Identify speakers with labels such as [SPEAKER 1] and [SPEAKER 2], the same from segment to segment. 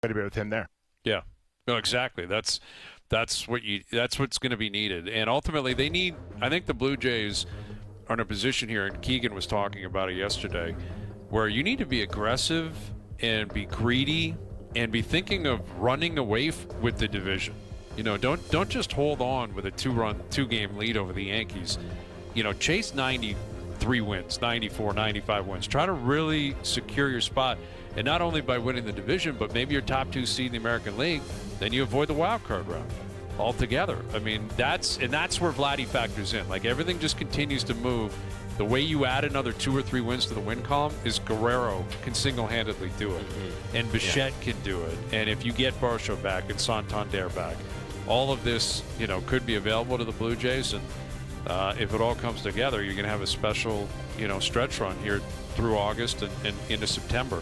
[SPEAKER 1] quite a bit with him there.
[SPEAKER 2] Yeah, no, exactly. That's what's going to be needed, and ultimately they need. I think the Blue Jays are in a position here, and Keegan was talking about it yesterday, where you need to be aggressive and be greedy and be thinking of running away with the division. Don't just hold on with a two-game lead over the Yankees. Chase 93 wins, 94, 95 wins. Try to really secure your spot, and not only by winning the division, but maybe your top 2 seed in the American League. Then you avoid the wild card round altogether. I mean, that's where Vladdy factors in. Like, everything just continues to move. The way you add another 2 or 3 wins to the win column is Guerrero can single-handedly do it, and Bichette can do it. And if you get Barshow back and Santander back, all of this, could be available to the Blue Jays. And if it all comes together, you're going to have a special, stretch run here through August and into September.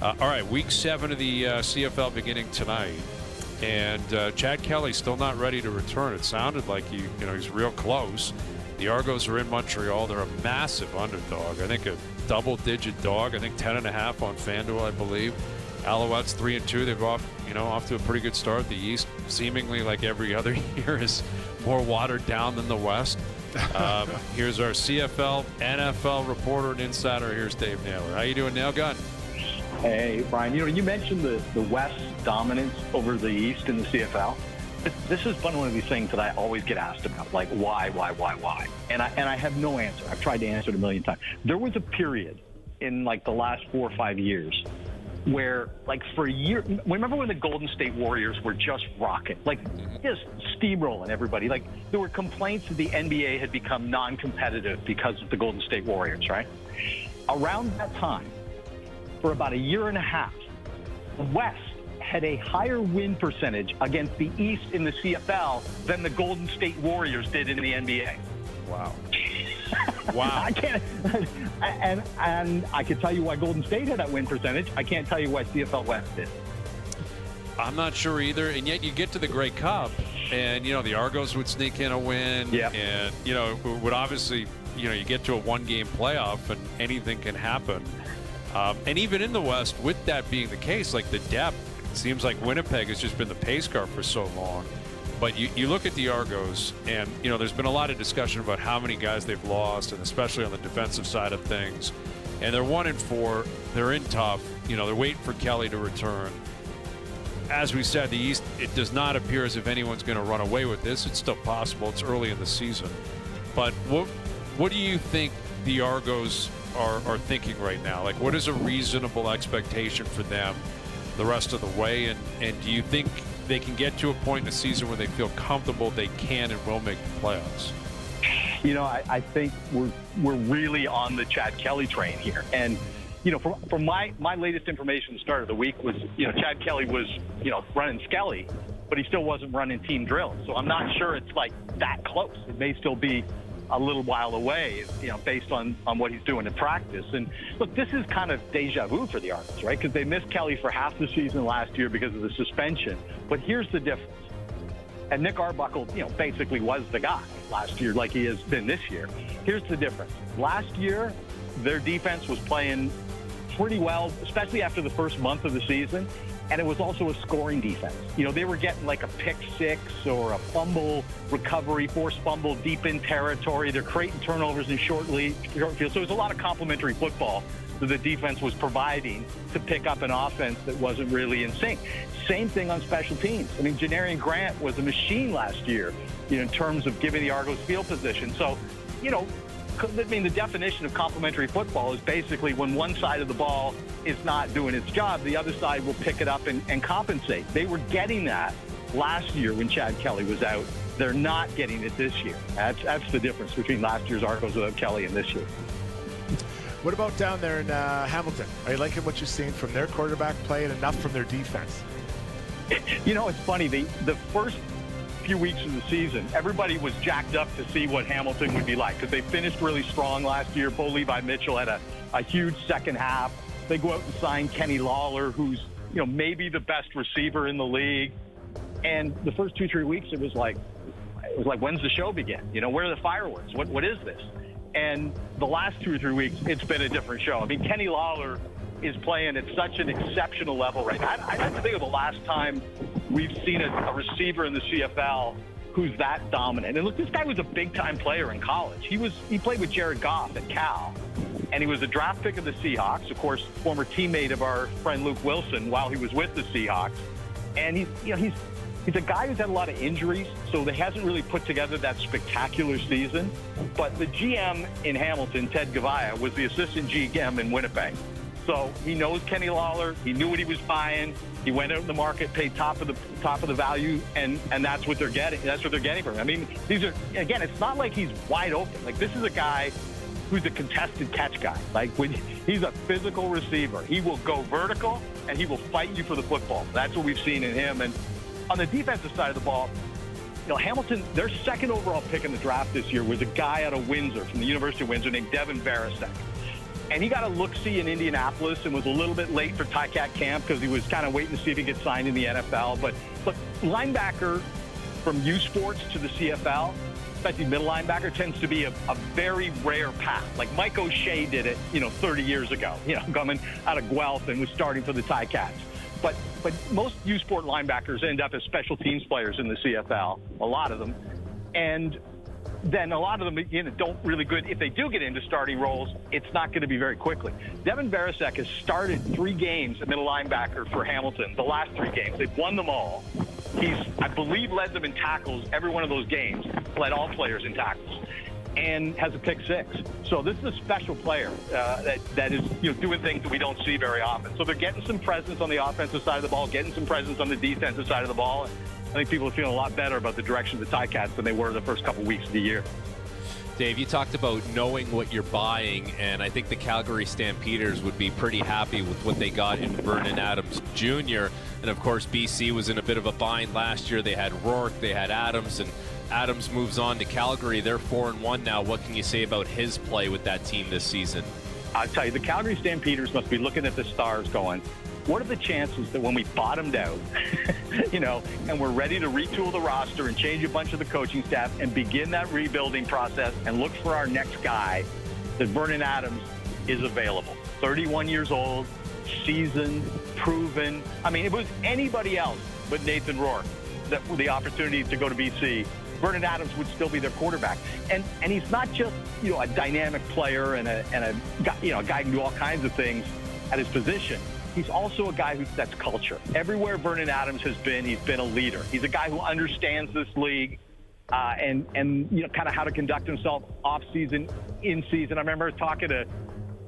[SPEAKER 2] All right, Week 7 of the CFL beginning tonight. And Chad Kelly's still not ready to return. It sounded like he's real close. The Argos are in Montreal. They're a massive underdog. I think a double-digit dog. I think 10.5 on FanDuel, I believe. Alouettes 3-2. They've off to a pretty good start. The East, seemingly like every other year, is more watered down than the West. Here's our CFL, NFL reporter and insider. Here's Dave Naylor. How you doing, Nail Gun?
[SPEAKER 3] Hey, Brian. You mentioned the West's dominance over the East in the CFL. This is one of these things that I always get asked about, like why? And I have no answer. I've tried to answer it a million times. There was a period in like the last 4 or 5 years where, like, for a year, remember when the Golden State Warriors were just rocking, like just steamrolling everybody? Like, there were complaints that the NBA had become non-competitive because of the Golden State Warriors, right? Around that time, for about a year and a half, the West had a higher win percentage against the East in the CFL than the Golden State Warriors did in the NBA.
[SPEAKER 2] Wow.
[SPEAKER 3] I can't, and I can tell you why Golden State had that win percentage. I can't tell you why CFL West did.
[SPEAKER 2] I'm not sure either. And yet you get to the Grey Cup, and the Argos would sneak in a win.
[SPEAKER 3] Yep.
[SPEAKER 2] And it would obviously, you get to a 1-game playoff, and anything can happen. And even in the West, with that being the case, like the depth, it seems like Winnipeg has just been the pace car for so long. But you look at the Argos, and there's been a lot of discussion about how many guys they've lost, and especially on the defensive side of things. And they're 1-4. They're in tough. They're waiting for Kelly to return. As we said, the East, it does not appear as if anyone's going to run away with this. It's still possible. It's early in the season. But what do you think the Argos are thinking right now? Like, what is a reasonable expectation for them the rest of the way? And do you think they can get to a point in the season where they feel comfortable they can and will make the playoffs?
[SPEAKER 3] I think we're really on the Chad Kelly train here. And, from my latest information at the start of the week was, Chad Kelly was, running Skelly, but he still wasn't running team drills. So I'm not sure it's like that close. It may still be a little while away, based on what he's doing in practice. And look, this is kind of deja vu for the Argos, right? Because they missed Kelly for half the season last year because of the suspension. But here's the difference. And Nick Arbuckle, basically was the guy last year, like he has been this year. Here's the difference. Last year, their defense was playing pretty well, especially after the first month of the season. And it was also a scoring defense. They were getting like a pick six or a fumble recovery, forced fumble deep in territory. They're creating turnovers in short field. So it was a lot of complimentary football that the defense was providing to pick up an offense that wasn't really in sync. Same thing on special teams. I mean, Janarian Grant was a machine last year, in terms of giving the Argos field position. So, the definition of complimentary football is basically when one side of the ball is not doing its job, the other side will pick it up and compensate. They were getting that last year when Chad Kelly was out. They're not getting it this year. That's the difference between last year's Argos without Kelly and this year.
[SPEAKER 1] What about down there in Hamilton? Are you liking what you're seeing from their quarterback play and enough from their defense?
[SPEAKER 3] It's funny. The first few weeks of the season, everybody was jacked up to see what Hamilton would be like because they finished really strong last year. Bo Levi Mitchell had a huge second half. They go out and sign Kenny Lawler, who's maybe the best receiver in the league. And the first 2-3 weeks, it was like, when's the show begin? Where are the fireworks? What is this? And the last 2 or 3 weeks, it's been a different show. I mean, Kenny Lawler is playing at such an exceptional level right now. I have to think of the last time we've seen a receiver in the CFL who's that dominant. And look, this guy was a big-time player in college. He played with Jared Goff at Cal, and he was a draft pick of the Seahawks, of course, former teammate of our friend Luke Wilson while he was with the Seahawks. And he's a guy who's had a lot of injuries, so he hasn't really put together that spectacular season. But the GM in Hamilton, Ted Gavaya, was the assistant GM in Winnipeg. So he knows Kenny Lawler. He knew what he was buying. He went out in the market, paid top of the value, and that's what they're getting. That's what they're getting from him. I mean, these are, again, it's not like he's wide open. Like, this is a guy who's a contested catch guy. Like, when he's a physical receiver, he will go vertical and he will fight you for the football. That's what we've seen in him. And on the defensive side of the ball, Hamilton, their second overall pick in the draft this year was a guy out of Windsor, from the University of Windsor, named Devin Barasek. And he got a look-see in Indianapolis and was a little bit late for Ticat camp because he was kind of waiting to see if he could sign in the NFL. But look, linebacker from U Sports to the CFL, especially middle linebacker, tends to be a very rare path. Like Mike O'Shea did it, 30 years ago, coming out of Guelph and was starting for the Ticats. But most U Sport linebackers end up as special teams players in the CFL, a lot of them. And then a lot of them don't really good. If they do get into starting roles, it's not going to be very quickly. Devin Barasek has started 3 games at middle linebacker for Hamilton, the last 3 games. They've won them all. He's, I believe, led them in tackles every one of those games, led all players in tackles, and has a pick 6. So this is a special player that is doing things that we don't see very often. So they're getting some presence on the offensive side of the ball, getting some presence on the defensive side of the ball. And I think people are feeling a lot better about the direction of the Ticats than they were the first couple weeks of the year.
[SPEAKER 4] Dave, you talked about knowing what you're buying, and I think the Calgary Stampeders would be pretty happy with what they got in Vernon Adams Jr. And, of course, BC was in a bit of a bind last year. They had Rourke, they had Adams, and Adams moves on to Calgary. They're 4-1 now. What can you say about his play with that team this season?
[SPEAKER 3] I'll tell you, the Calgary Stampeders must be looking at the stars going, what are the chances that when we bottomed out, and we're ready to retool the roster and change a bunch of the coaching staff and begin that rebuilding process and look for our next guy, that Vernon Adams is available. 31 years old, seasoned, proven. I mean, if it was anybody else but Nathan Rourke that the opportunity to go to BC, Vernon Adams would still be their quarterback. And he's not just, a dynamic player and a guy who can do all kinds of things at his position. He's also a guy who sets culture. Everywhere Vernon Adams has been, he's been a leader. He's a guy who understands this league and kind of how to conduct himself off-season, in-season. I remember talking to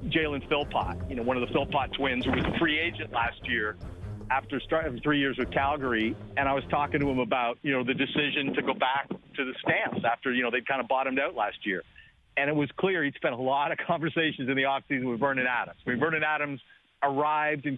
[SPEAKER 3] Jalen Philpott, one of the Philpott twins, who was a free agent last year after 3 years with Calgary, and I was talking to him about, the decision to go back to the Stamps after, they'd kind of bottomed out last year. And it was clear he'd spent a lot of conversations in the offseason with Vernon Adams. I mean, Vernon Adams arrived in